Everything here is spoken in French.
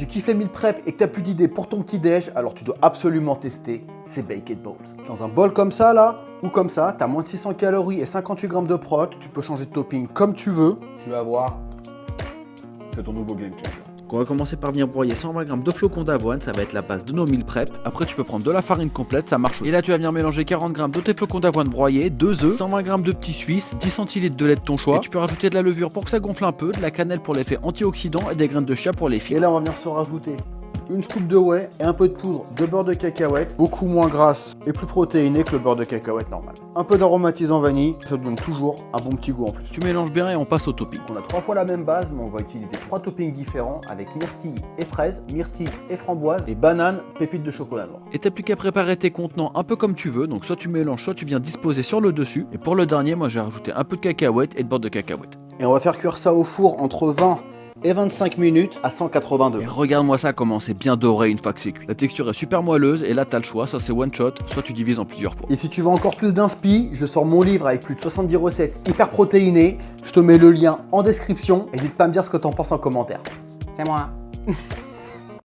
tu kiffes les meal prep et que t'as plus d'idées pour ton petit déj, alors tu dois absolument tester ces Baked Bowls. Dans un bol comme ça là, ou comme ça, t'as moins de 600 calories et 58 grammes de prot, tu peux changer de topping comme tu veux. Tu vas voir, c'est ton nouveau game changer. On va commencer par venir broyer 120 g de flocons d'avoine, ça va être la base de nos meal prep. Après tu peux prendre de la farine complète, ça marche aussi. Et là tu vas venir mélanger 40 g de tes flocons d'avoine broyés, 2 œufs, 120 g de petits suisses, 10 centilitres de lait de ton choix. Et tu peux rajouter de la levure pour que ça gonfle un peu, de la cannelle pour l'effet antioxydant et des graines de chia pour les fibres. Et là on va venir se rajouter une scoop de whey et un peu de poudre de beurre de cacahuète, beaucoup moins grasse et plus protéiné que le beurre de cacahuète normal. Un peu d'aromatisant vanille, ça donne toujours un bon petit goût en plus. Tu mélanges bien et on passe au topping. On a 3 fois la même base, mais on va utiliser 3 toppings différents avec myrtille et fraise, myrtille et framboise et banane, pépites de chocolat noir. Et t'as plus qu'à préparer tes contenants un peu comme tu veux, donc soit tu mélanges, soit tu viens disposer sur le dessus. Et pour le dernier, moi j'ai rajouté un peu de cacahuète et de beurre de cacahuète. Et on va faire cuire ça au four entre 20 et 25 minutes à 180 Et degrés. regarde-moi ça comment c'est bien doré une fois que c'est cuit. La texture est super moelleuse et là t'as le choix, soit c'est one shot, soit tu divises en plusieurs fois. Et si tu veux encore plus d'inspi, je sors mon livre avec plus de 70 recettes hyper protéinées. Je te mets le lien en description. N'hésite pas à me dire ce que t'en penses en commentaire. C'est moi.